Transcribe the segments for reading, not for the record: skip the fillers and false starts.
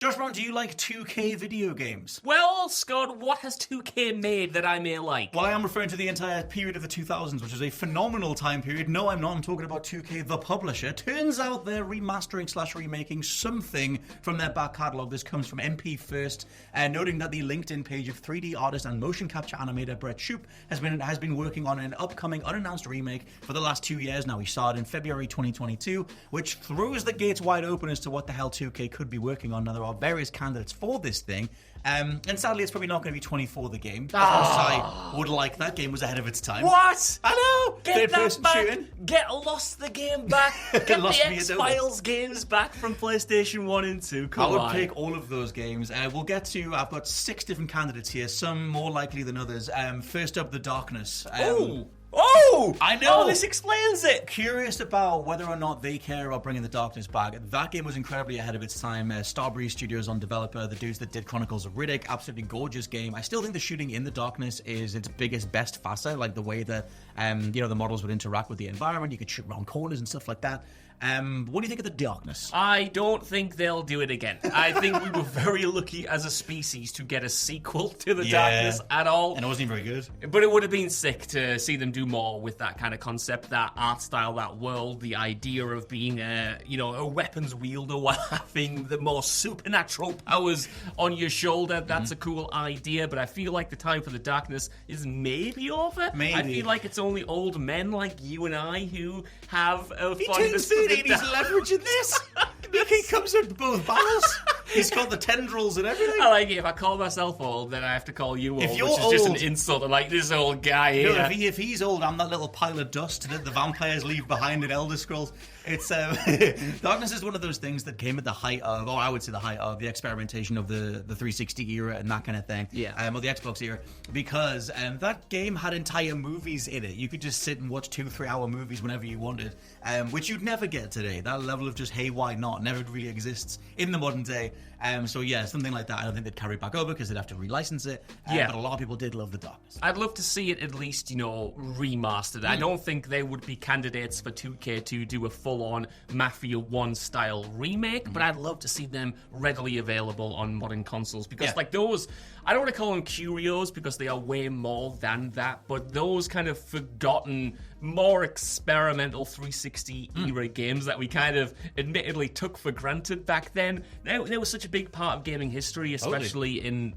Josh Brown, do you like 2K video games? Well, Scott, what has 2K made that I may like? Well, I am referring to the entire period of the 2000s, which is a phenomenal time period. No, I'm not. I'm talking about 2K, the publisher. Turns out they're remastering/remaking something from their back catalogue. This comes from MP First, noting that the LinkedIn page of 3D artist and motion capture animator Brett Shoup has been working on an upcoming unannounced remake for the last 2 years now. He started in February 2022, which throws the gates wide open as to what the hell 2K could be working on. Now, there are various candidates for this thing, and sadly it's probably not going to be 24 the game. As much as I would like that. Game was ahead of its time. What? I know! Get that back! Shooting. Get Lost the game back! Get the Lost me X-Files games back from PlayStation 1 and 2. Come I would on. pick all of those games. We'll get to, I've got 6 different candidates here, some more likely than others. First up, The Darkness. Oh! I know! Oh, this explains it! Curious about whether or not they care about bringing The Darkness back. That game was incredibly ahead of its time. Starbreeze Studios on developer, the dudes that did Chronicles of Riddick, absolutely gorgeous game. I still think the shooting in The Darkness is its biggest, best facet, like the way that the models would interact with the environment. You could shoot around corners and stuff like that. What do you think of The Darkness? I don't think they'll do it again. I think we were very lucky as a species to get a sequel to The Darkness at all. And it wasn't even very good. But it would have been sick to see them do more with that kind of concept, that art style, that world, the idea of being a weapons wielder while having the more supernatural powers on your shoulder. That's a cool idea, but I feel like the time for The Darkness is maybe over. Maybe. I feel like it's only old men like you and I who have a He fondness turns for 30 and he's leveraging this. Look, he comes with both barrels. He's got the tendrils and everything. I like it. If I call myself old, then I have to call you old, If you're which is just an old- insult. I'm like, this old guy here. No, if he's old, I'm that little pile of dust that the vampires leave behind in Elder Scrolls. It's Darkness is one of those things that came at the height of, or I would say the height of, the experimentation of the 360 era and that kind of thing. Yeah. Or the Xbox era, because that game had entire movies in it. You could just sit and watch 2-3 hour movies whenever you wanted, which you'd never get today. That level of just, hey, why not, never really exists in the modern day. So yeah, something like that I don't think they'd carry back over because they'd have to relicense it. But a lot of people did love The Darkness. I'd love to see it at least, remastered. I don't think they would be candidates for 2K to do a full-on Mafia 1 style remake, but I'd love to see them readily available on modern consoles because those, I don't want to call them curios because they are way more than that, but those kind of forgotten, more experimental 360 era games that we kind of admittedly took for granted back then. They were such a big part of gaming history, especially in,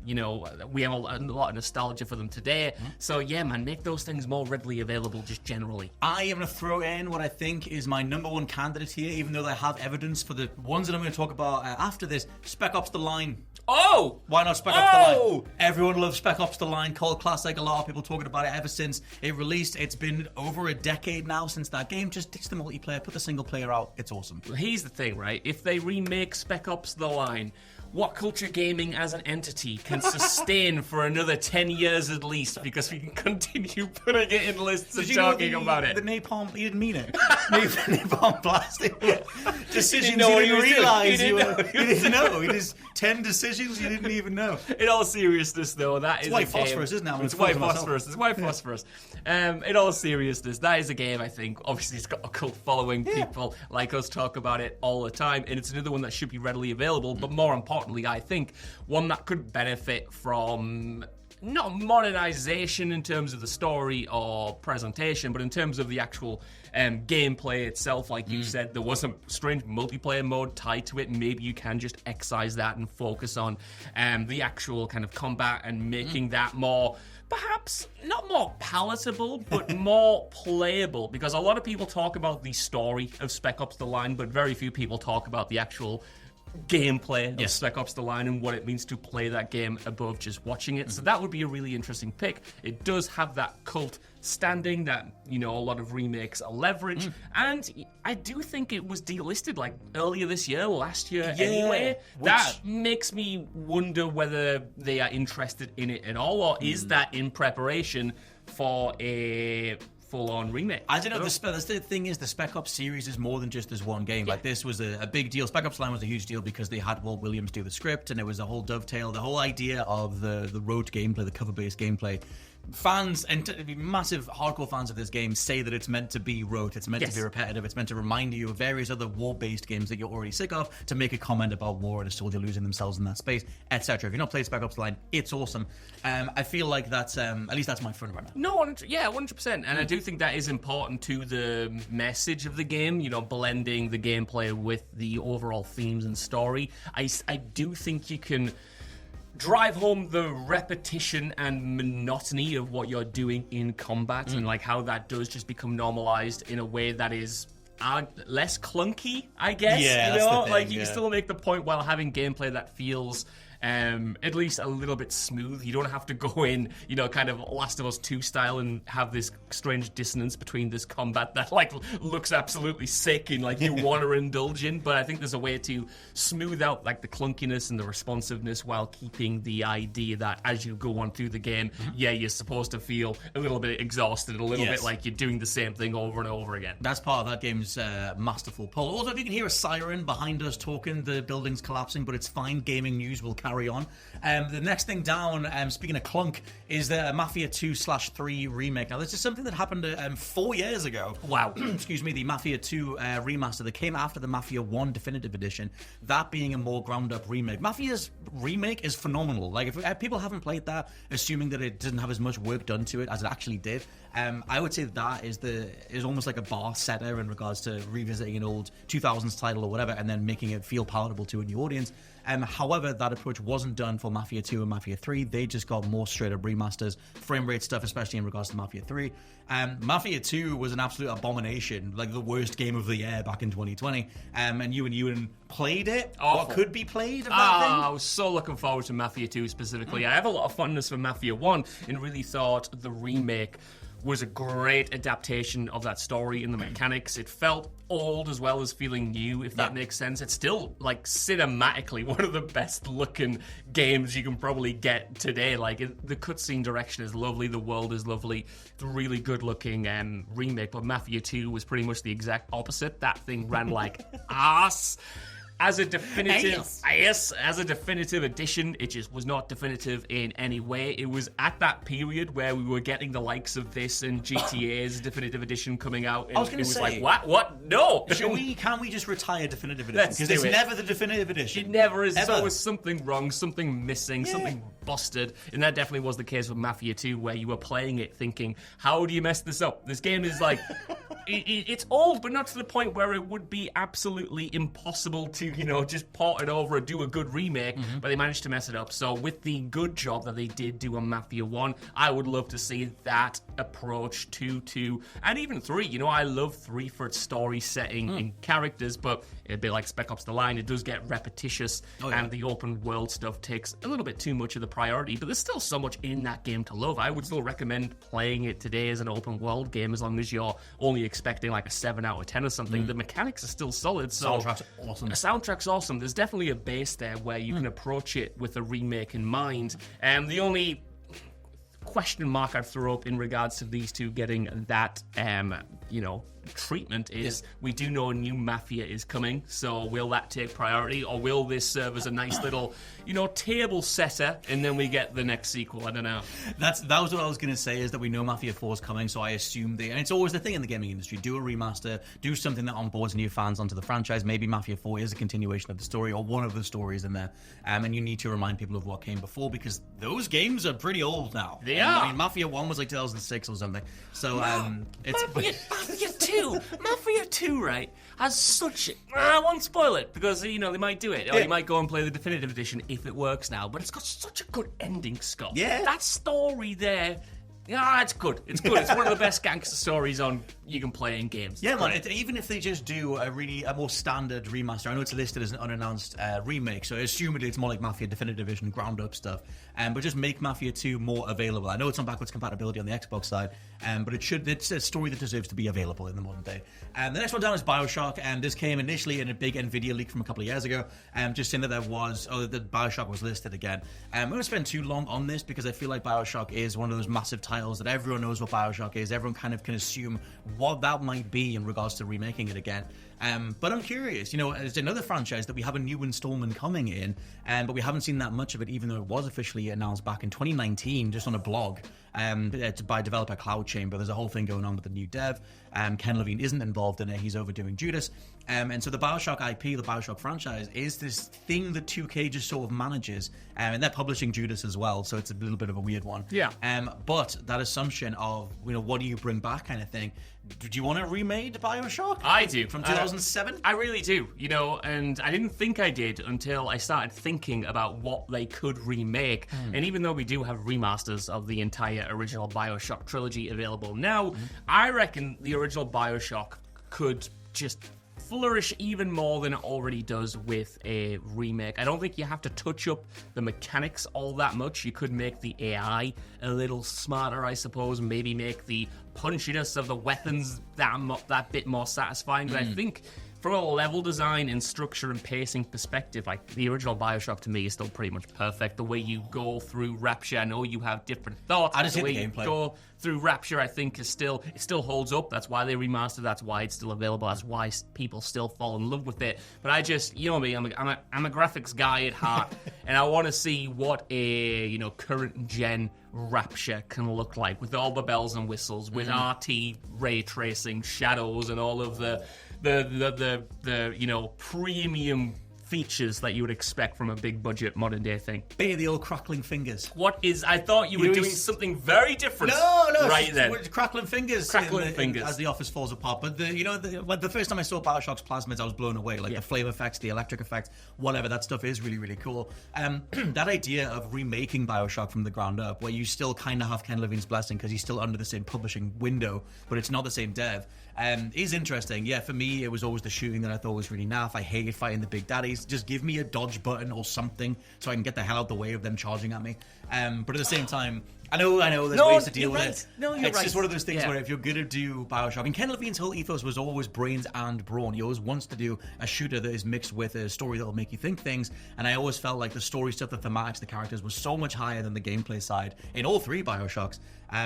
we have a lot of nostalgia for them today. So yeah, man, make those things more readily available just generally. I am going to throw in what I think is my number one candidate here, even though they have evidence for the ones that I'm going to talk about after this. Spec Ops The Line. Oh! Why not Spec Ops The Line? Everyone loves Spec Ops The Line, cult classic. A lot of people talking about it ever since it released. It's been over a decade now since that game. Just ditch the multiplayer, put the single player out. It's awesome. Here's the thing, right? If they remake Spec Ops The Line, what culture gaming as an entity can sustain for another 10 years at least, because we can continue putting it in lists and talking about it. The napalm, you didn't mean it. napalm blasting. Decisions you know what didn't he was doing. realize He you didn't were. know. You didn't know. It is 10 decisions you didn't even know. In all seriousness, though, that is white a game. phosphorus, isn't it? It's white phosphorus. It's white phosphorus. In all seriousness, that is a game, I think. Obviously, it's got a cult following. People like us talk about it all the time, and it's another one that should be readily available. But more importantly, I think one that could benefit from not modernization in terms of the story or presentation, but in terms of the actual gameplay itself. Like you said, there was a strange multiplayer mode tied to it. Maybe you can just excise that and focus on the actual kind of combat and making that more, perhaps not more palatable, but more playable. Because a lot of people talk about the story of Spec Ops The Line, but very few people talk about the actual gameplay of Spec Ops The Line and what it means to play that game above just watching it. So that would be a really interesting pick. It does have that cult standing that, a lot of remakes leverage. And I do think it was delisted like earlier this year, last year anyway. That makes me wonder whether they are interested in it at all, or is that in preparation for a full-on remake? I don't know. The thing is, the Spec Ops series is more than just this one game. Like, this was a big deal. Spec Ops Line was a huge deal because they had Walt Williams do the script, and it was a whole dovetail. The whole idea of the road gameplay, the cover-based gameplay, fans and massive hardcore fans of this game say that it's meant to be rote, it's meant to be repetitive, it's meant to remind you of various other war-based games that you're already sick of, to make a comment about war and a soldier losing themselves in that space, etc. If you've not played Spec Ops The Line, it's awesome. I feel like that's at least that's my front runner. No, 100%. And I do think that is important to the message of the game, you know, blending the gameplay with the overall themes and story. I do think you can drive home the repetition and monotony of what you're doing in combat and like how that does just become normalized in a way that is less clunky, I guess. Yeah, you know, that's the thing, like you can still make the point while having gameplay that feels at least a little bit smooth. You don't have to go in, you know, kind of Last of Us 2 style and have this strange dissonance between this combat that like looks absolutely sick and like you want to indulge in. But I think there's a way to smooth out like the clunkiness and the responsiveness while keeping the idea that as you go on through the game, you're supposed to feel a little bit exhausted, a little bit like you're doing the same thing over and over again. That's part of that game's masterful pull. Also, if you can hear a siren behind us talking, the building's collapsing, but it's fine. Gaming news will carry on. The next thing down, speaking of clunk, is the Mafia 2/3 remake. Now, this is something that happened 4 years ago. Wow. Excuse me, the Mafia 2 remaster that came after the Mafia 1 Definitive Edition, that being a more ground-up remake. Mafia's remake is phenomenal. Like, if people haven't played that, assuming that it doesn't have as much work done to it as it actually did, I would say that is almost like a bar setter in regards to revisiting an old 2000s title or whatever and then making it feel palatable to a new audience. However, that approach wasn't done for Mafia 2 and Mafia 3. They just got more straight-up remasters, frame rate stuff, especially in regards to Mafia 3. Mafia 2 was an absolute abomination, like the worst game of the year back in 2020. And Ewan played it. Awful. What could be played of that thing? I was so looking forward to Mafia 2 specifically. I have a lot of fondness for Mafia 1 and really thought the remake was a great adaptation of that story and the mechanics. It felt old as well as feeling new, if that makes sense. It's still, like, cinematically one of the best looking games you can probably get today. Like, the cutscene direction is lovely, the world is lovely, it's a really good looking remake. But Mafia 2 was pretty much the exact opposite. That thing ran like ass. As a definitive, as a definitive edition, it just was not definitive in any way. It was at that period where we were getting the likes of this and GTA's definitive edition coming out, and it was like, what? No! Can't we just retire definitive edition? Because it's never the definitive edition. It never is. There's always something wrong, something missing, something busted, and that definitely was the case with Mafia 2, where you were playing it thinking, how do you mess this up? This game is like, it's old, but not to the point where it would be absolutely impossible to, you know, just port it over and do a good remake, but they managed to mess it up. So with the good job that they did do on Mafia 1, I would love to see that approach to 2, and even 3. You know, I love 3 for its story setting and characters, but it'd be like Spec Ops The Line, it does get repetitious, and the open world stuff takes a little bit too much of the priority, but there's still so much in that game to love. I would still recommend playing it today as an open world game, as long as you're only expecting like a 7 out of 10 or something. The mechanics are still solid. So soundtrack's awesome. The soundtrack's awesome. There's definitely a base there where you can approach it with a remake in mind. And the only question mark I'd throw up in regards to these two getting that, treatment is we do know a new Mafia is coming, so will that take priority, or will this serve as a nice little, table setter, and then we get the next sequel? I don't know. That was what I was going to say, is that we know Mafia 4 is coming, so I assume and it's always the thing in the gaming industry, do a remaster, do something that onboards new fans onto the franchise. Maybe Mafia 4 is a continuation of the story, or one of the stories in there, and you need to remind people of what came before, because those games are pretty old now. They are. I mean, Mafia 1 was like 2006 or something, so it's... Mafia 2! Mafia 2, right, has such... I won't spoil it, because, they might do it, or you might go and play the definitive edition if it works now, but it's got such a good ending, Scott. Yeah. That story there... it's good. It's good. It's one of the best gangster stories you can play in games. Yeah, man. Even if they just do a more standard remaster, I know it's listed as an unannounced remake, so I assume it's more like Mafia Definitive Edition, ground up stuff. But just make Mafia 2 more available. I know it's on backwards compatibility on the Xbox side, but it's a story that deserves to be available in the modern day. The next one down is Bioshock, and this came initially in a big NVIDIA leak from a couple of years ago, just saying that that Bioshock was listed again. I'm going to spend too long on this because I feel like Bioshock is one of those massive titles that everyone knows what Bioshock is. Everyone kind of can assume what that might be in regards to remaking it again. But I'm curious, there's another franchise that we have a new installment coming in, but we haven't seen that much of it, even though it was officially announced back in 2019, just on a blog. It's by developer Cloud Chamber. There's a whole thing going on with the new dev. Ken Levine isn't involved in it. He's overdoing Judas. And so the Bioshock IP, the Bioshock franchise, is this thing that 2K just sort of manages. And they're publishing Judas as well, so it's a little bit of a weird one. Yeah. But that assumption of, what do you bring back kind of thing. Do you want to remade Bioshock? I do. From 2007? I really do, and I didn't think I did until I started thinking about what they could remake. And even though we do have remasters of the entire original Bioshock trilogy available now, I reckon the original Bioshock could just flourish even more than it already does with a remake. I don't think you have to touch up the mechanics all that much. You could make the AI a little smarter, I suppose, maybe make the punchiness of the weapons that bit more satisfying. But I think from a level design and structure and pacing perspective, like the original Bioshock to me is still pretty much perfect. The way you go through Rapture, I know you have different thoughts. I just the way hate the you gameplay. go through Rapture, I think it still holds up. That's why they remastered. That's why it's still available. That's why people still fall in love with it. But I just, me, I'm a graphics guy at heart, and I want to see what a current gen Rapture can look like with all the bells and whistles, with RT ray tracing, shadows, and all of the premium features that you would expect from a big budget modern day thing. Bay the old crackling fingers. I thought you were doing something very different. No, right then. Crackling fingers. Crackling fingers. As the office falls apart. But the first time I saw Bioshock's plasmids, I was blown away. Like the flame effects, the electric effects, whatever. That stuff is really, really cool. That idea of remaking Bioshock from the ground up, where you still kind of have Ken Levine's blessing because he's still under the same publishing window, but it's not the same dev, is interesting. Yeah, for me, it was always the shooting that I thought was really naff. I hated fighting the big daddies. Just give me a dodge button or something so I can get the hell out the way of them charging at me. But at the same time, I know there's ways to deal with it. No, you're It's right. just one of those things where if you're going to do Bioshock, and Ken Levine's whole ethos was always brains and brawn. He always wants to do a shooter that is mixed with a story that will make you think things, and I always felt like the story stuff, the thematics, the characters was so much higher than the gameplay side in all three Bioshocks.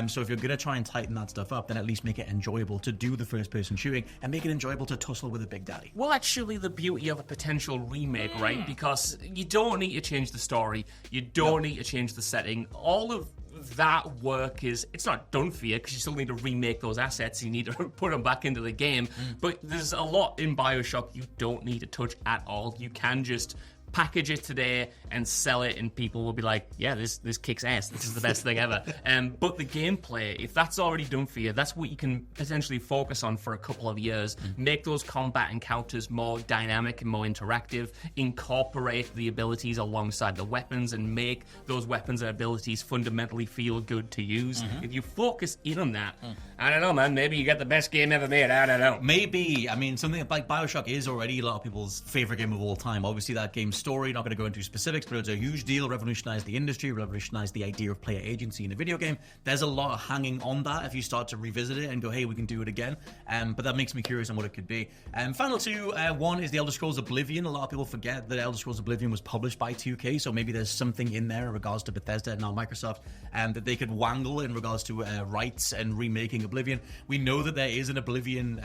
So if you're going to try and tighten that stuff up, then at least make it enjoyable to do the first-person shooting and make it enjoyable to tussle with a big daddy. Well, actually, the beauty of a potential remake, right? Because you don't need to change the story. You don't need to change the setting. All of that work it's not done for you because you still need to remake those assets. You need to put them back into the game. But there's a lot in Bioshock you don't need to touch at all. You can just package it today and sell it, and people will be like, yeah, this kicks ass. This is the best thing ever. But the gameplay, if that's already done for you, that's what you can potentially focus on for a couple of years. Make those combat encounters more dynamic and more interactive. Incorporate the abilities alongside the weapons and make those weapons and abilities fundamentally feel good to use. If you focus in on that, I don't know, man, maybe you get the best game ever made. I don't know. Maybe. I mean, something like Bioshock is already a lot of people's favorite game of all time. Obviously, that game's story, not going to go into specifics, but it's a huge deal, revolutionized the industry, revolutionized the idea of player agency in a video game. There's a lot hanging on that if you start to revisit it and go, hey, we can do it again. But that makes me curious on what it could be. Final two, one is the Elder Scrolls Oblivion. A lot of people forget that Elder Scrolls Oblivion was published by 2K, so maybe there's something in there in regards to Bethesda and now Microsoft that they could wangle in regards to rights and remaking Oblivion. We know that there is an Oblivion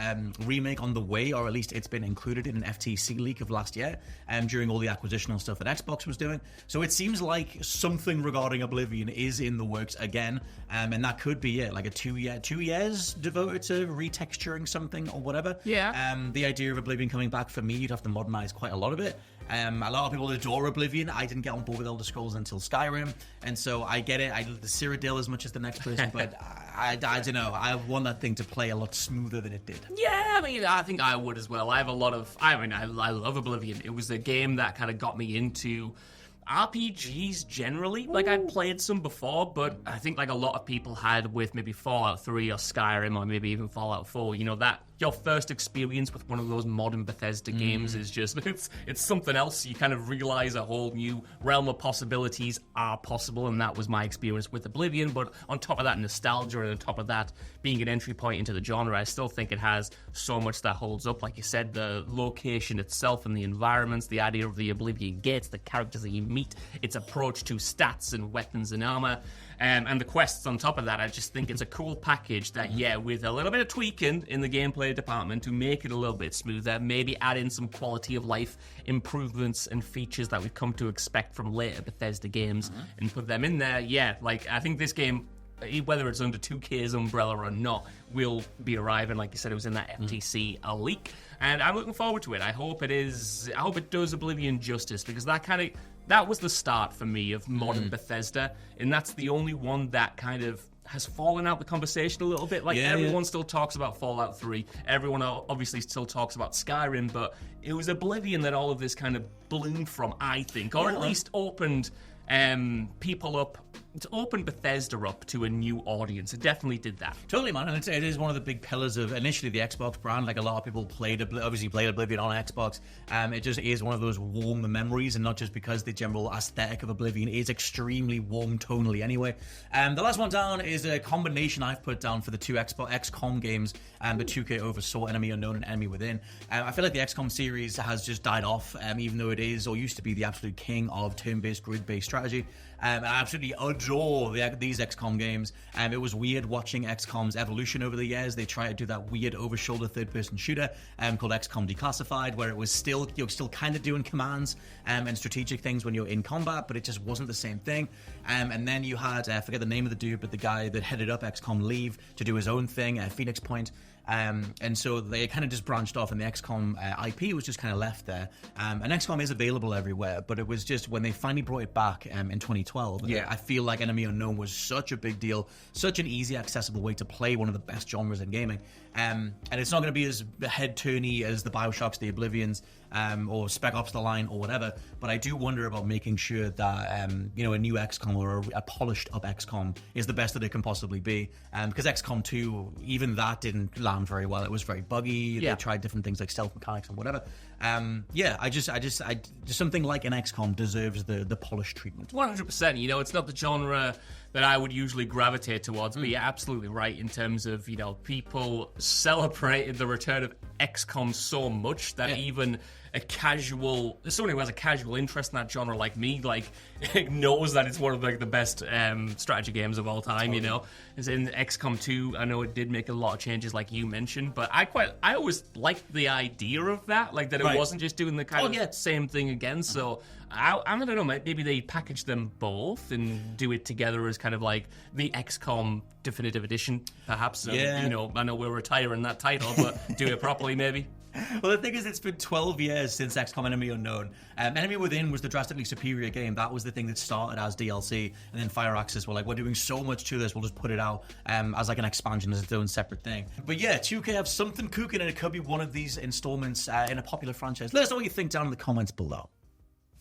remake on the way, or at least it's been included in an FTC leak of last year during all the acquisitional stuff that Xbox was doing. So it seems like something regarding Oblivion is in the works again, and that could be it, like a 2 years devoted to retexturing something or whatever. Yeah. The idea of Oblivion coming back, for me, you'd have to modernize quite a lot of it. A lot of people adore Oblivion. I didn't get on board with Elder Scrolls until Skyrim, and so I get it. I love the Cyrodiil as much as the next person, but I don't know. I want that thing to play a lot smoother than it did. Yeah, I mean, I think I would as well. I love Oblivion. It was a game that kind of got me into RPGs generally. Like, I'd played some before, but I think like a lot of people had with maybe Fallout 3 or Skyrim or maybe even Fallout 4, that your first experience with one of those modern Bethesda games is just, it's something else. You kind of realize a whole new realm of possibilities are possible, and that was my experience with Oblivion. But on top of that, nostalgia, and on top of that, being an entry point into the genre, I still think it has so much that holds up. Like you said, the location itself and the environments, the idea of the Oblivion Gates, the characters that you meet, its approach to stats and weapons and armor, and the quests on top of that. I just think it's a cool package that, with a little bit of tweaking in the gameplay multiplayer department to make it a little bit smoother, maybe add in some quality of life improvements and features that we've come to expect from later Bethesda games and put them in there. Yeah, like I think this game, whether it's under 2K's umbrella or not, will be arriving. Like you said, it was in that FTC leak, and I'm looking forward to it. I hope it does Oblivion justice, because that was the start for me of modern Bethesda, and that's the only one that kind of has fallen out the conversation a little bit. Like everyone still talks about Fallout 3, everyone obviously still talks about Skyrim, but it was Oblivion that all of this kind of bloomed from, I think, or at least opened people up. It's opened Bethesda up to a new audience. It definitely did that. Totally, man. And it is one of the big pillars of initially the Xbox brand. Like a lot of people played Oblivion on Xbox. It just is one of those warm memories, and not just because the general aesthetic of Oblivion is extremely warm tonally anyway. The last one down is a combination I've put down for the two XCOM games, the 2K oversaw, Enemy Unknown and Enemy Within. I feel like the XCOM series has just died off, even though it is or used to be the absolute king of turn-based, grid-based strategy. And I absolutely adore these XCOM games. It was weird watching XCOM's evolution over the years. They tried to do that weird over-shoulder third-person shooter called XCOM Declassified, where it was you're still kind of doing commands and strategic things when you're in combat, but it just wasn't the same thing. And then you had, I forget the name of the dude, but the guy that headed up XCOM leave to do his own thing, Phoenix Point. And so they kind of just branched off, and the XCOM IP was just kind of left there. And XCOM is available everywhere, but it was just when they finally brought it back in 2012. I feel like Enemy Unknown was such a big deal, such an easy, accessible way to play one of the best genres in gaming. And it's not going to be as head-turny as the Bioshocks, the Oblivions, or Spec Ops The Line, or whatever. But I do wonder about making sure that a new XCOM or a polished-up XCOM is the best that it can possibly be. Because XCOM 2, even that didn't land very well. It was very buggy. They tried different things like stealth mechanics and whatever. I just something like an XCOM deserves the polished treatment. 100%. You know, it's not the genre that I would usually gravitate towards, but you're absolutely right in terms of, you know, people celebrated the return of XCOM so much that even someone who has a casual interest in that genre like me, like, knows that it's one of like the best strategy games of all time, you know. As in XCOM 2, I know it did make a lot of changes like you mentioned, but I always liked the idea of that, like that it wasn't just doing the kind of same thing again, so I don't know, maybe they package them both and do it together as kind of like the XCOM Definitive Edition, perhaps. You know, I know we're retiring that title, but do it properly, maybe. Well, the thing is, it's been 12 years since XCOM Enemy Unknown. Enemy Within was the drastically superior game. That was the thing that started as DLC, and then Fireaxis were like, we're doing so much to this, we'll just put it out as like an expansion, as its own separate thing. But yeah, 2K have something cooking, and it could be one of these installments in a popular franchise. Let us know what you think down in the comments below.